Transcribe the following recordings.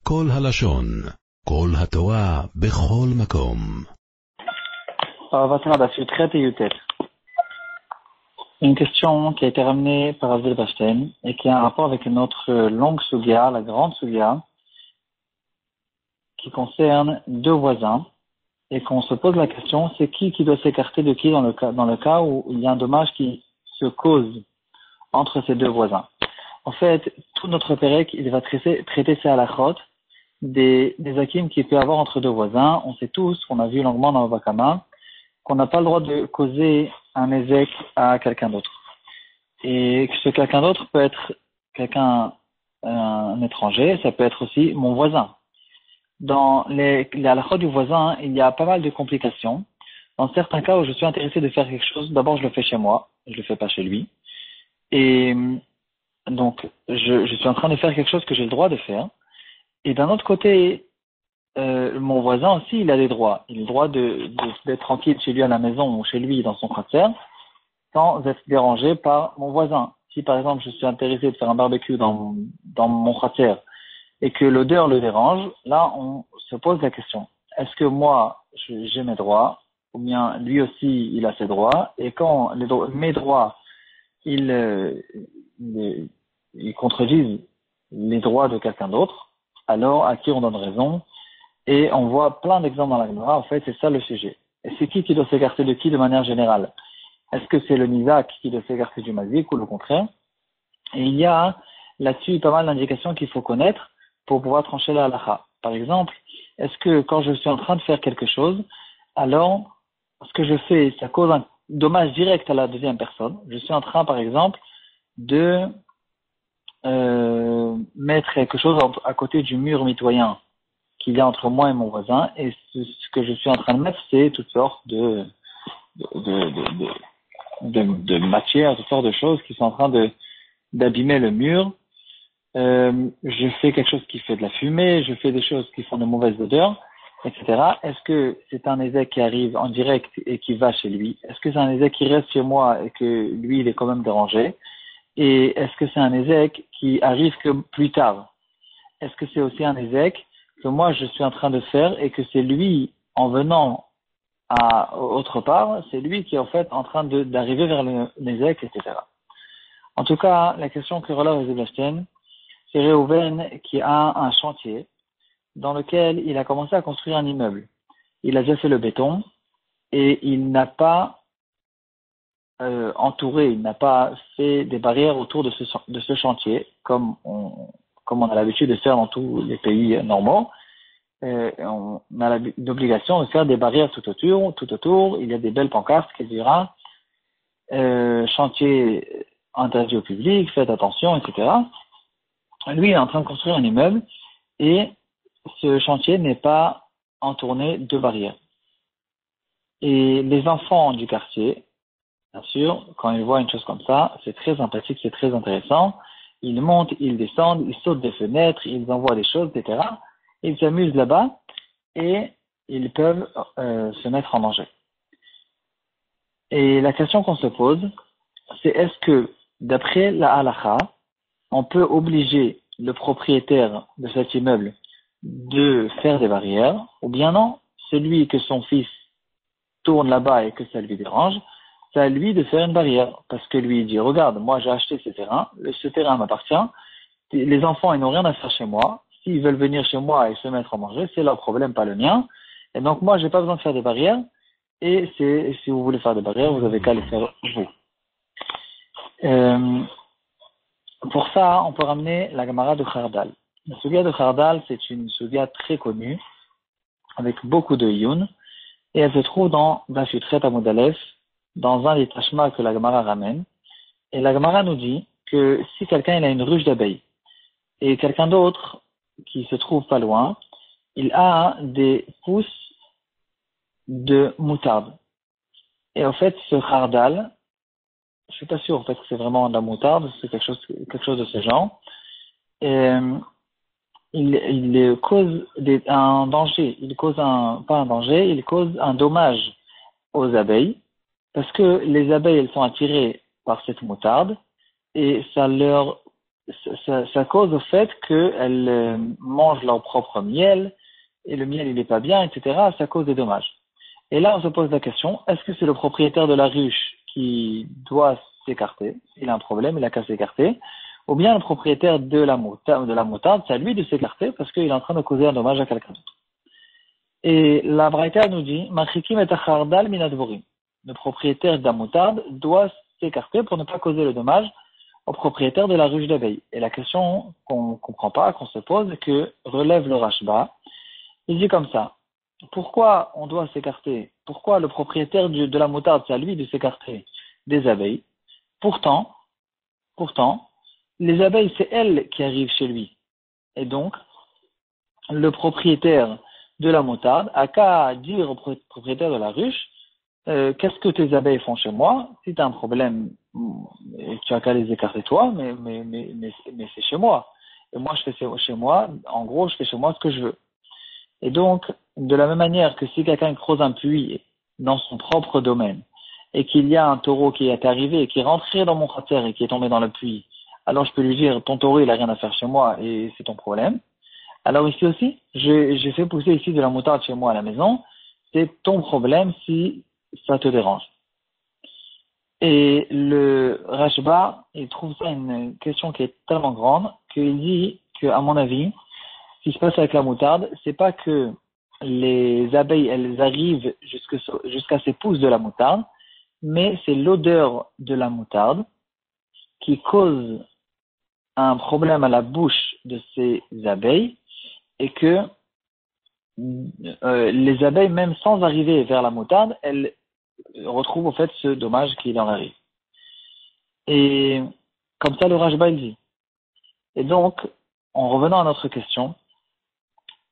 כל הלשון, כל התורה, בכל מקום. Une question qui a été ramenée par Azil Bashten et qui a un rapport avec notre longue sugia, la grande sugia, qui concerne deux voisins, et qu'on se pose la question, c'est qui doit s'écarter de qui dans le cas où il y a un dommage qui se cause entre ces deux voisins. En fait, tout notre pérec, il va traiter ces halachot des hakim qu'il peut y avoir entre deux voisins. On sait tous, qu'on a vu longuement dans le Vakama, qu'on n'a pas le droit de causer un ézek à quelqu'un d'autre. Et que ce quelqu'un d'autre peut être un étranger, ça peut être aussi mon voisin. Dans les halachot du voisin, il y a pas mal de complications. Dans certains cas où je suis intéressé de faire quelque chose, d'abord je le fais chez moi, je le fais pas chez lui. Et donc, je suis en train de faire quelque chose que j'ai le droit de faire. Et d'un autre côté, mon voisin aussi, il a des droits. Il a le droit d'être tranquille chez lui à la maison ou chez lui dans son khatser, sans être dérangé par mon voisin. Si par exemple, je suis intéressé de faire un barbecue dans mon khatser et que l'odeur le dérange, là, on se pose la question. Est-ce que moi, j'ai mes droits, ou bien lui aussi, il a ses droits, et quand mes droits, ils contredisent les droits de quelqu'un d'autre, alors à qui on donne raison? Et on voit plein d'exemples dans la Gemara. En fait, c'est ça le sujet. Et c'est qui doit s'écarter de qui de manière générale? Est-ce que c'est le Nizak qui doit s'écarter du Mazik ou le contraire? Et il y a là-dessus pas mal d'indications qu'il faut connaître pour pouvoir trancher la halakha. Par exemple, est-ce que quand je suis en train de faire quelque chose, alors ce que je fais, ça cause un dommage direct à la deuxième personne? Je suis en train, par exemple, de mettre quelque chose à côté du mur mitoyen qu'il y a entre moi et mon voisin, et ce que je suis en train de mettre, c'est toutes sortes de matières, toutes sortes de choses qui sont en train d'abîmer le mur. Je fais quelque chose qui fait de la fumée, je fais des choses qui font de mauvaises odeurs, etc. Est-ce que c'est un ézek qui arrive en direct et qui va chez lui? Est-ce que c'est un ézek qui reste chez moi et que lui, il est quand même dérangé? Et est-ce que c'est un ézek qui arrive que plus tard? Est-ce que c'est aussi un ézek que moi je suis en train de faire et que c'est lui, en venant autre part, c'est lui qui est en fait en train d'arriver vers l'ézek, etc. En tout cas, la question que relève Azil Bashten, c'est Réhouven qui a un chantier dans lequel il a commencé à construire un immeuble. Il a déjà fait le béton et il n'a pas entouré, il n'a pas fait des barrières autour de ce chantier, comme on a l'habitude de faire dans tous les pays normaux. On a l'obligation de faire des barrières tout autour. Il y a des belles pancartes qui diront chantier interdit au public, faites attention, etc. Lui, il est en train de construire un immeuble et ce chantier n'est pas entourné de barrières. Et les enfants du quartier, bien sûr, quand ils voient une chose comme ça, c'est très sympathique, c'est très intéressant. Ils montent, ils descendent, ils sautent des fenêtres, ils envoient des choses, etc. Ils s'amusent là-bas et ils peuvent se mettre en danger. Et la question qu'on se pose, c'est est-ce que, d'après la halakha, on peut obliger le propriétaire de cet immeuble de faire des barrières, ou bien non, celui que son fils tourne là-bas et que ça lui dérange, c'est à lui de faire une barrière, parce que lui il dit, regarde, moi j'ai acheté ce terrain m'appartient, les enfants ils n'ont rien à faire chez moi, s'ils veulent venir chez moi et se mettre en manger, c'est leur problème, pas le mien, et donc moi j'ai pas besoin de faire des barrières, et si vous voulez faire des barrières, vous avez qu'à les faire vous. Pour ça, on peut ramener la Gemara de Khardal. La Sugia de Khardal, c'est une Sugia très connue, avec beaucoup de yun, et elle se trouve dans Dafutret Amud Aleph, dans un des tashma que la Gemara ramène. Et la Gemara nous dit que si quelqu'un il a une ruche d'abeilles, et quelqu'un d'autre qui se trouve pas loin, il a des pousses de moutarde. Et en fait, ce Khardal, je suis pas sûr en fait que c'est vraiment de la moutarde, c'est quelque chose de ce genre. Et, il cause un danger, il cause un dommage aux abeilles, parce que les abeilles elles sont attirées par cette moutarde et ça leur ça cause au fait qu'elles mangent leur propre miel, et le miel il n'est pas bien, etc. Ça cause des dommages. Et là, on se pose la question, est-ce que c'est le propriétaire de la ruche qui doit s'écarter? Il a un problème, il a qu'à s'écarter. Ou bien le propriétaire de la moutarde, c'est à lui de s'écarter parce qu'il est en train de causer un dommage à quelqu'un d'autre. Et la Braïta nous dit, Machikim et Achardal minadvorim. Le propriétaire de la moutarde doit s'écarter pour ne pas causer le dommage au propriétaire de la ruche d'abeilles. Et la question qu'on ne comprend pas, qu'on se pose, et que relève le Rashba, il dit comme ça. Pourquoi on doit s'écarter? Pourquoi le propriétaire de la moutarde, c'est à lui de s'écarter des abeilles? Pourtant, les abeilles, c'est elles qui arrivent chez lui. Et donc, le propriétaire de la moutarde a qu'à dire au propriétaire de la ruche, qu'est-ce que tes abeilles font chez moi? Si tu as un problème, tu as qu'à les écarter toi, mais c'est chez moi. Et moi, je fais chez moi, en gros, je fais chez moi ce que je veux. Et donc, de la même manière que si quelqu'un creuse un puits dans son propre domaine, et qu'il y a un taureau qui est arrivé, et qui est rentré dans mon cratère et qui est tombé dans le puits, alors je peux lui dire, ton taureau, il a rien à faire chez moi, et c'est ton problème. Alors ici aussi, j'ai fait pousser ici de la moutarde chez moi à la maison, c'est ton problème si ça te dérange. Et le Rashba, il trouve ça une question qui est tellement grande, qu'il dit que, à mon avis, ce qui se passe avec la moutarde, c'est pas que les abeilles, elles arrivent jusqu'à ces pousses de la moutarde, mais c'est l'odeur de la moutarde qui cause un problème à la bouche de ces abeilles et que les abeilles, même sans arriver vers la moutarde, elles retrouvent au fait ce dommage qui leur arrive. Et comme ça, le Rashba il dit. Et donc, en revenant à notre question,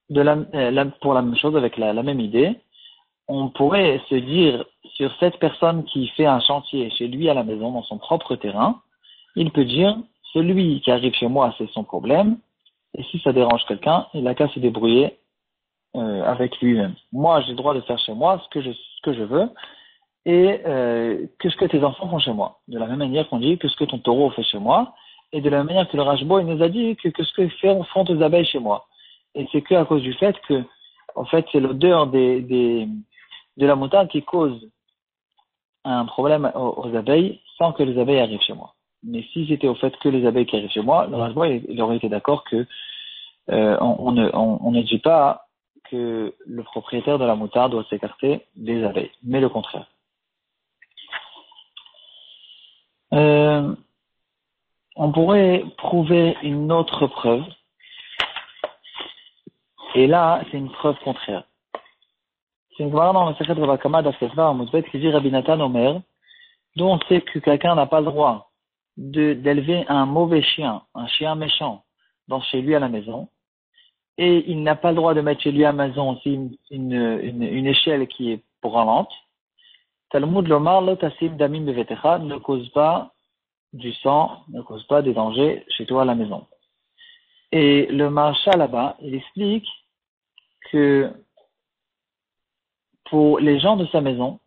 pour la même chose, avec la même idée, on pourrait se dire sur cette personne qui fait un chantier chez lui à la maison, dans son propre terrain, il peut dire, celui qui arrive chez moi, c'est son problème, et si ça dérange quelqu'un, il n'a qu'à se débrouiller avec lui-même. Moi, j'ai le droit de faire chez moi ce que je veux, et que ce que tes enfants font chez moi. De la même manière qu'on dit que ce que ton taureau fait chez moi, et de la même manière que le Rashba, il nous a dit que ce que font tes abeilles chez moi. Et c'est que à cause du fait que, en fait, c'est l'odeur de la moutarde qui cause un problème aux abeilles sans que les abeilles arrivent chez moi. Mais si c'était au fait que les abeilles qui arrivent chez moi, le Rashba, il aurait été d'accord que on ne dit pas que le propriétaire de la moutarde doit s'écarter des abeilles, mais le contraire. On pourrait prouver une autre preuve, et là, c'est une preuve contraire. C'est une Gemara dans le Sechet Bava Kama d'Afketva en Moudbet qui dit Rabbi Nathan Omer, d'où on sait que quelqu'un n'a pas le droit d'élever un mauvais chien, un chien méchant, dans chez lui à la maison, et il n'a pas le droit de mettre chez lui à la maison aussi une échelle qui est branlante. Talmud Lomar Lotasim Damim Bevetecha ne cause pas du sang, ne cause pas des dangers chez toi à la maison. Et le Maharsha là-bas, il explique que pour les gens de sa maison,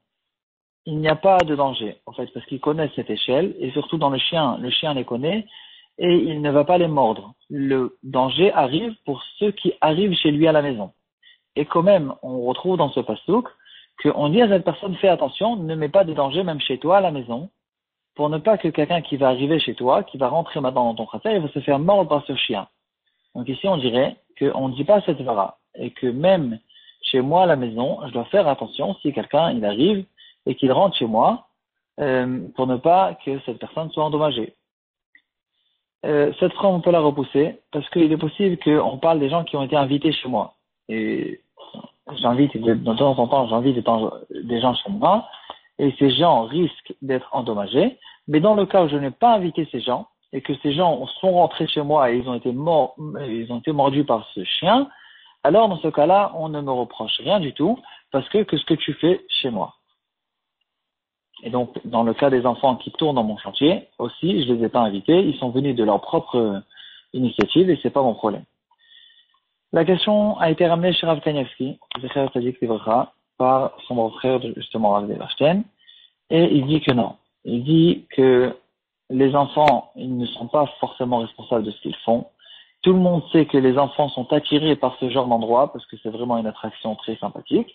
il n'y a pas de danger, en fait, parce qu'ils connaissent cette échelle, et surtout dans le chien les connaît, et il ne va pas les mordre. Le danger arrive pour ceux qui arrivent chez lui à la maison. Et quand même, on retrouve dans ce passouk qu'on dit à cette personne, fais attention, ne mets pas de danger même chez toi à la maison, pour ne pas que quelqu'un qui va arriver chez toi, qui va rentrer maintenant dans ton cratère, il va se faire mordre par ce chien. Donc ici, on dirait qu'on ne dit pas cette vara, et que même chez moi à la maison, je dois faire attention si quelqu'un il arrive et qu'il rentre chez moi, pour ne pas que cette personne soit endommagée. Cette phrase, on peut la repousser, parce qu'il est possible qu'on parle des gens qui ont été invités chez moi. Et de temps en temps, j'invite des gens chez moi, et ces gens risquent d'être endommagés. Mais dans le cas où je n'ai pas invité ces gens, et que ces gens sont rentrés chez moi et ils ont été mordus par ce chien, alors dans ce cas-là, on ne me reproche rien du tout, parce que ce que tu fais chez moi. Et donc, dans le cas des enfants qui tournent dans mon chantier, aussi, je les ai pas invités, ils sont venus de leur propre initiative et c'est pas mon problème. La question a été ramenée chez Rav Kanievski, par son beau-frère, justement, Rav Leverstein, et il dit que non. Il dit que les enfants, ils ne sont pas forcément responsables de ce qu'ils font. Tout le monde sait que les enfants sont attirés par ce genre d'endroit parce que c'est vraiment une attraction très sympathique.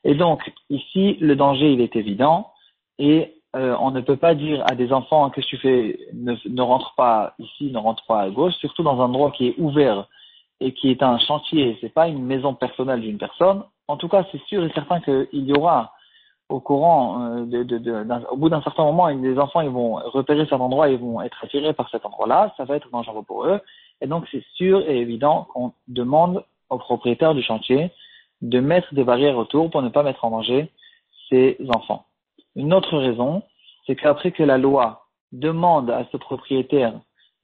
Et donc, ici, le danger, il est évident. Et on ne peut pas dire à des enfants que tu fais, ne rentre pas ici, ne rentre pas à gauche, surtout dans un endroit qui est ouvert et qui est un chantier. C'est pas une maison personnelle d'une personne. En tout cas, c'est sûr et certain qu'il y aura au courant, au bout d'un certain moment, les enfants ils vont repérer cet endroit, ils vont être attirés par cet endroit-là, ça va être dangereux pour eux. Et donc, c'est sûr et évident qu'on demande au propriétaire du chantier de mettre des barrières autour pour ne pas mettre en danger ses enfants. Une autre raison, c'est qu'après que la loi demande à ce propriétaire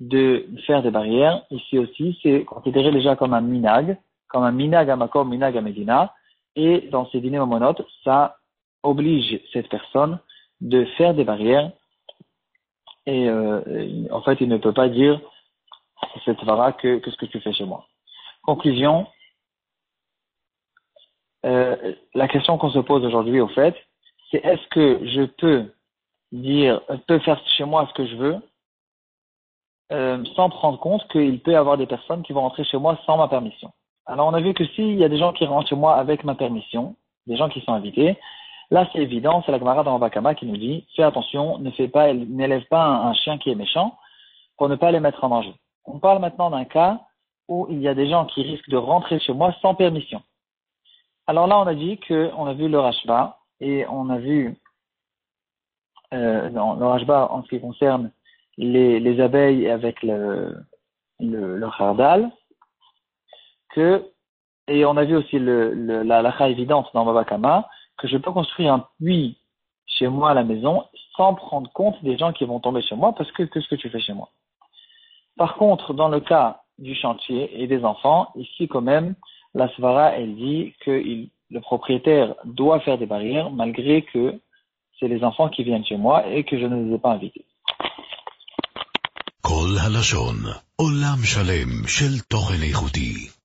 de faire des barrières, ici aussi, c'est considéré déjà comme un minag à Makom, minag à Medina, et dans ces dîners momonotes, ça oblige cette personne de faire des barrières, et en fait, il ne peut pas dire cette vara que ce que tu fais chez moi. Conclusion, la question qu'on se pose aujourd'hui, au fait, c'est est-ce que je peux faire chez moi ce que je veux, sans prendre compte qu'il peut y avoir des personnes qui vont rentrer chez moi sans ma permission. Alors on a vu que s'il y a des gens qui rentrent chez moi avec ma permission, des gens qui sont invités, là c'est évident, c'est la Gemara dans Bakama qui nous dit, fais attention, n'élève pas un chien qui est méchant pour ne pas les mettre en danger. On parle maintenant d'un cas où il y a des gens qui risquent de rentrer chez moi sans permission. Alors là on a dit qu'on a vu le Rashba et on a vu dans le Rashba en ce qui concerne les abeilles avec le khardal, et on a vu aussi la halakha évidente dans Babakama, que je peux construire un puits chez moi à la maison sans prendre compte des gens qui vont tomber chez moi parce que qu'est-ce que tu fais chez moi. Par contre, dans le cas du chantier et des enfants, ici quand même, la svara, elle dit que le propriétaire doit faire des barrières malgré que c'est les enfants qui viennent chez moi et que je ne les ai pas invités. כל הלשון, עולם שלם של תוכן איכותי.